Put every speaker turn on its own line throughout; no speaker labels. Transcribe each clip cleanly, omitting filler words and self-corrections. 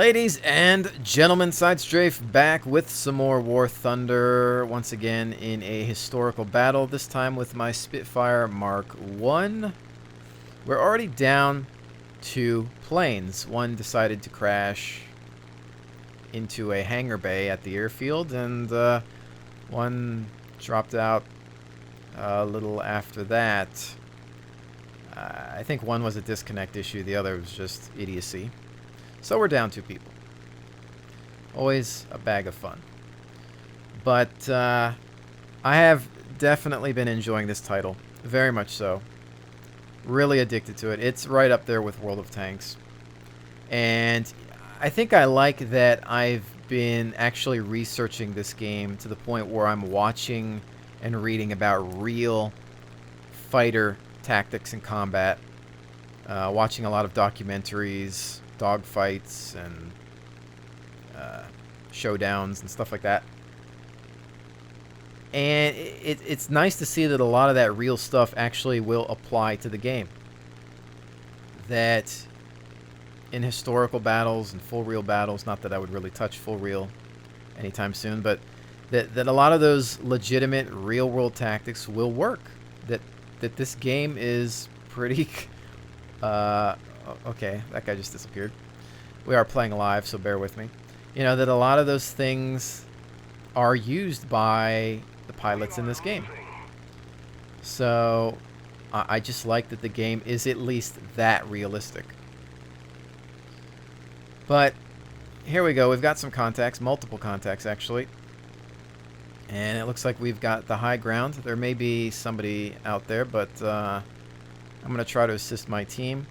Ladies and gentlemen, SideStrafe back with some more War Thunder, once again in a historical battle, this time with my Spitfire Mark 1. We're already down 2 planes. One decided to crash into a hangar bay at the airfield, and one dropped out a little after that. I think one was a disconnect issue, the other was just idiocy. So we're down 2 people. Always a bag of fun. But I have definitely been enjoying this title. Very much so. Really addicted to it. It's right up there with World of Tanks. And I think I like that I've been actually researching this game to the point where I'm watching and reading about real fighter tactics and combat. Watching a lot of documentaries, dogfights, and showdowns and stuff like that. And it's nice to see that a lot of that real stuff actually will apply to the game. That in historical battles and full real battles, not that I would really touch full real anytime soon, but that a lot of those legitimate real world tactics will work. That this game is pretty... okay, that guy just disappeared. We are playing live, so bear with me. You know, that a lot of those things are used by the pilots in this game. So, I just like that the game is at least that realistic. But, here we go. We've got some contacts, multiple contacts, actually. And it looks like we've got the high ground. There may be somebody out there, but I'm going to try to assist my team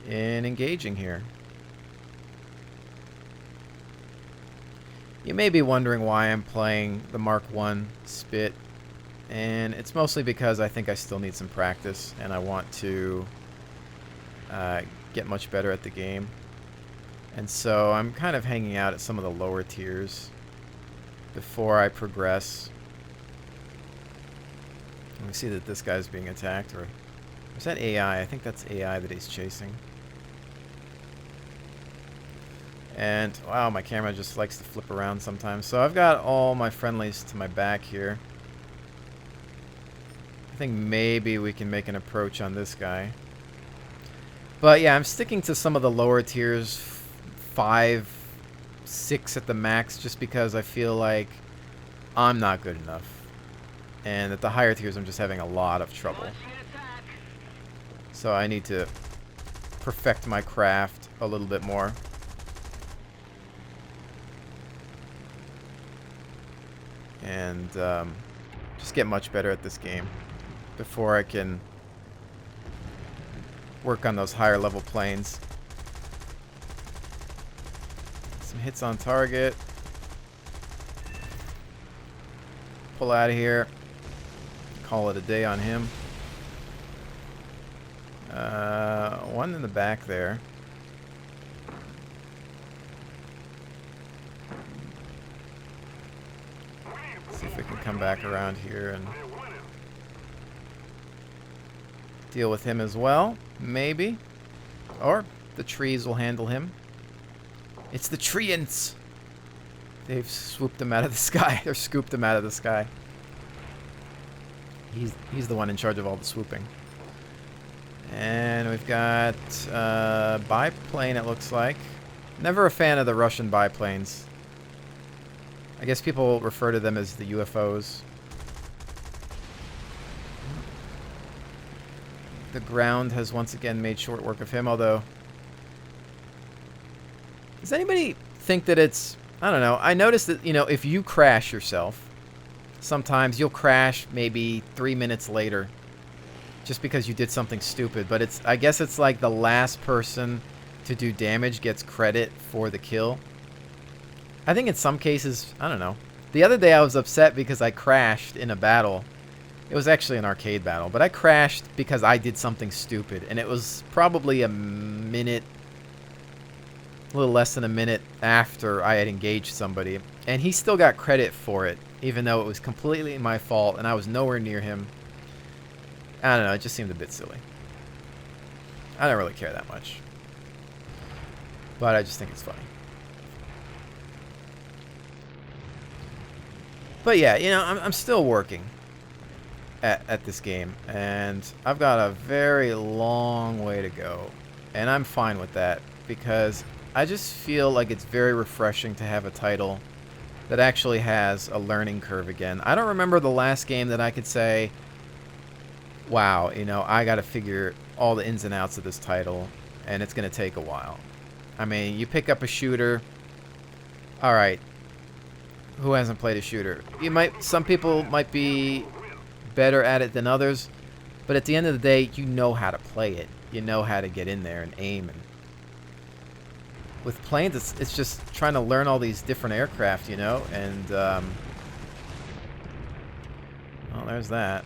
in engaging here. You may be wondering why I'm playing the Mark 1 Spit, and it's mostly because I think I still need some practice and I want to get much better at the game. And so I'm kind of hanging out at some of the lower tiers before I progress. We see that this guy's being attacked, or is that AI? I think that's AI that he's chasing. And wow, my camera just likes to flip around sometimes. So I've got all my friendlies to my back here. I think maybe we can make an approach on this guy. But yeah, I'm sticking to some of the lower tiers, 5, 6 at the max, just because I feel like I'm not good enough. And at the higher tiers, I'm just having a lot of trouble. So I need to perfect my craft a little bit more. And just get much better at this game before I can work on those higher level planes. Some hits on target. Pull out of here. Call it a day on him. One in the back there. See if we can come back around here and deal with him as well. Maybe. Or the trees will handle him. It's the treants! They've swooped him out of the sky. They're scooped him out of the sky. He's the one in charge of all the swooping. And we've got biplane, it looks like. Never a fan of the Russian biplanes. I guess people refer to them as the UFOs. The ground has once again made short work of him, although... Does anybody think that it's... I don't know. I noticed that, you know, if you crash yourself, sometimes you'll crash maybe 3 minutes later just because you did something stupid. But it's, I guess it's like the last person to do damage gets credit for the kill. I think in some cases, I don't know. The other day I was upset because I crashed in a battle. It was actually an arcade battle, but I crashed because I did something stupid. And it was probably a minute, a little less than a minute after I had engaged somebody. And he still got credit for it, even though it was completely my fault and I was nowhere near him. I don't know, it just seemed a bit silly. I don't really care that much. But I just think it's funny. But yeah, you know, I'm still working at this game, and I've got a very long way to go, and I'm fine with that because I just feel like it's very refreshing to have a title that actually has a learning curve again. I don't remember the last game that I could say, wow, you know, I got to figure all the ins and outs of this title, and it's going to take a while. I mean, you pick up a shooter, all right, who hasn't played a shooter? Some people might be better at it than others, but at the end of the day, you know how to play it. You know how to get in there and aim. And with planes, it's just trying to learn all these different aircraft, you know, and well, there's that.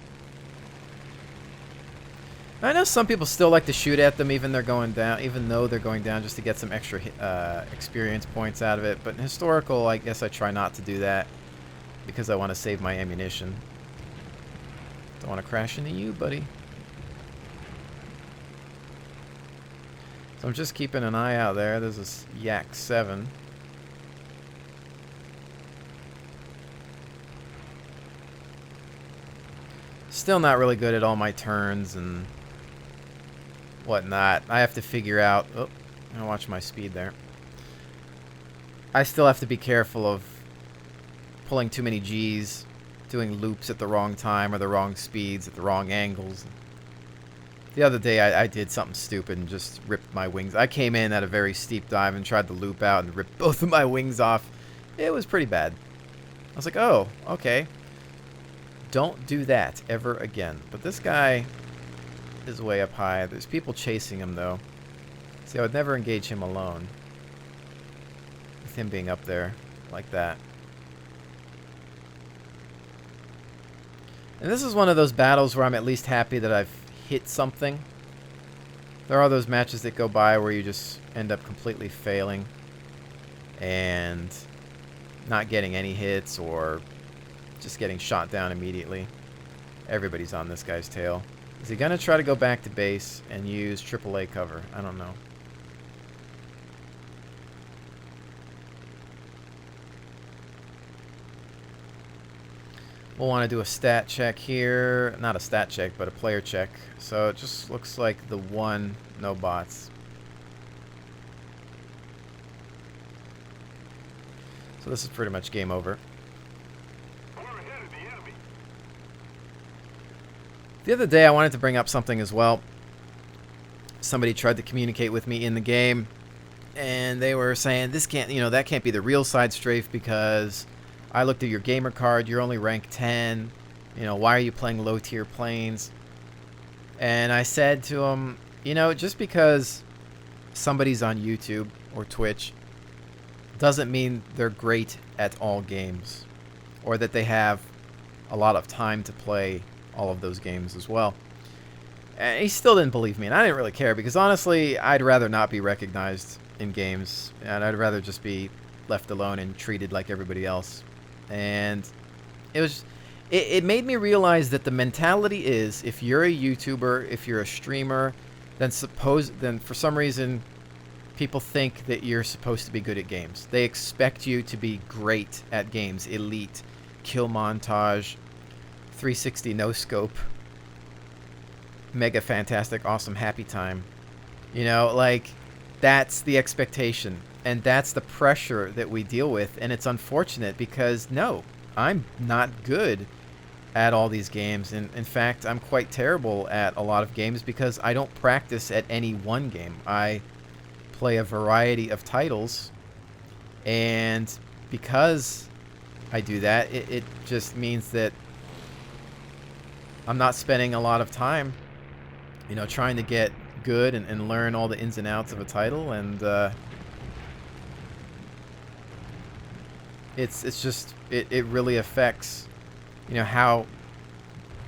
I know some people still like to shoot at them even though they're going down just to get some extra experience points out of it. But in historical, I guess I try not to do that because I want to save my ammunition. Don't want to crash into you, buddy. So I'm just keeping an eye out there. There's this Yak 7. Still not really good at all my turns and whatnot. I have to figure out... Oh, I'll watch my speed there. I still have to be careful of pulling too many Gs, doing loops at the wrong time or the wrong speeds at the wrong angles. The other day I did something stupid and just ripped my wings. I came in at a very steep dive and tried to loop out and rip both of my wings off. It was pretty bad. I was like, oh, okay. Don't do that ever again. But this guy is way up high. There's people chasing him, though. See, I would never engage him alone. With him being up there like that. And this is one of those battles where I'm at least happy that I've hit something. There are those matches that go by where you just end up completely failing and not getting any hits or just getting shot down immediately. Everybody's on this guy's tail. Is he going to try to go back to base and use AAA cover? I don't know. We'll want to do a stat check here. Not a stat check, but a player check. So it just looks like the one, no bots. So this is pretty much game over. The other day I wanted to bring up something as well. Somebody tried to communicate with me in the game, and they were saying this can't, you know, that can't be the real SideStrafe because I looked at your gamer card, you're only rank 10. You know, why are you playing low tier planes? And I said to them, you know, just because somebody's on YouTube or Twitch doesn't mean they're great at all games or that they have a lot of time to play all of those games as well. And he still didn't believe me, and I didn't really care because honestly, I'd rather not be recognized in games, and I'd rather just be left alone and treated like everybody else. And it made me realize that the mentality is if you're a YouTuber, if you're a streamer, then for some reason people think that you're supposed to be good at games. They expect you to be great at games, elite, kill montage, 360 no scope, mega fantastic awesome happy time. You know, like that's the expectation and that's the pressure that we deal with, and it's unfortunate because no, I'm not good at all these games, and in fact I'm quite terrible at a lot of games because I don't practice at any one game. I play a variety of titles, and because I do that, it just means that I'm not spending a lot of time, you know, trying to get good and learn all the ins and outs of a title, and it really affects, you know, how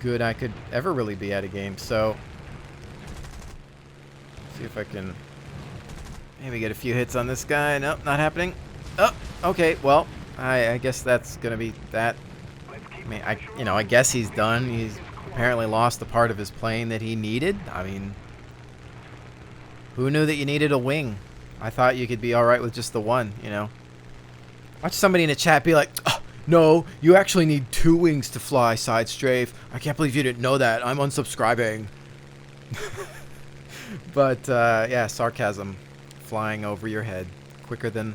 good I could ever really be at a game. So see if I can maybe get a few hits on this guy. Nope, not happening. Oh, okay, well, I guess that's gonna be that. I mean, I guess he's done. He's apparently lost the part of his plane that he needed. I mean, who knew that you needed a wing I thought you could be all right with just the one, you know. Watch somebody in the chat be like, oh, no, you actually need 2 wings to fly, SideStrafe. I can't believe you didn't know that. I'm unsubscribing. But, yeah, sarcasm flying over your head quicker than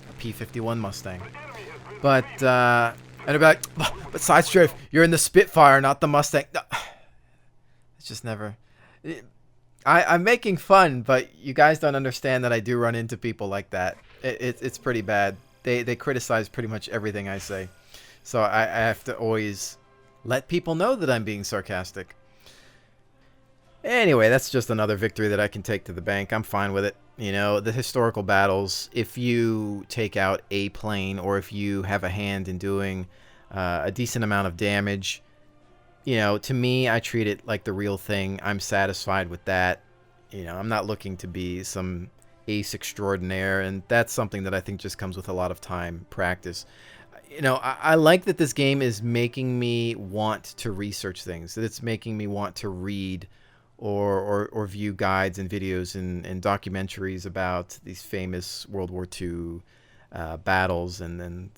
a P-51 Mustang. But, and they're like, oh, but SideStrafe, you're in the Spitfire, not the Mustang. No. It's just never... I'm making fun, but you guys don't understand that I do run into people like that. It's pretty bad. They criticize pretty much everything I say. So I have to always let people know that I'm being sarcastic. Anyway, that's just another victory that I can take to the bank. I'm fine with it. You know, the historical battles, if you take out a plane or if you have a hand in doing a decent amount of damage, you know, to me, I treat it like the real thing. I'm satisfied with that. You know, I'm not looking to be some ace extraordinaire, and that's something that I think just comes with a lot of time, practice. You know, I like that this game is making me want to research things, that it's making me want to read or view guides and videos and documentaries about these famous World War II battles, and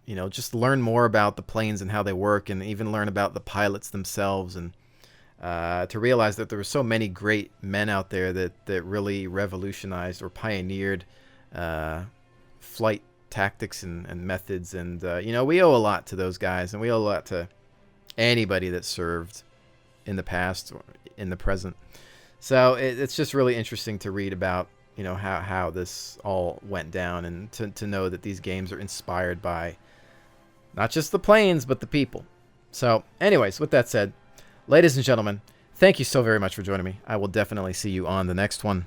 you know, just learn more about the planes and how they work, and even learn about the pilots themselves, and to realize that there were so many great men out there that really revolutionized or pioneered flight tactics and methods. And, you know, we owe a lot to those guys, and we owe a lot to anybody that served in the past or in the present. So it's just really interesting to read about, you know, how this all went down, and to know that these games are inspired by not just the planes, but the people. So anyways, with that said, ladies and gentlemen, thank you so very much for joining me. I will definitely see you on the next one.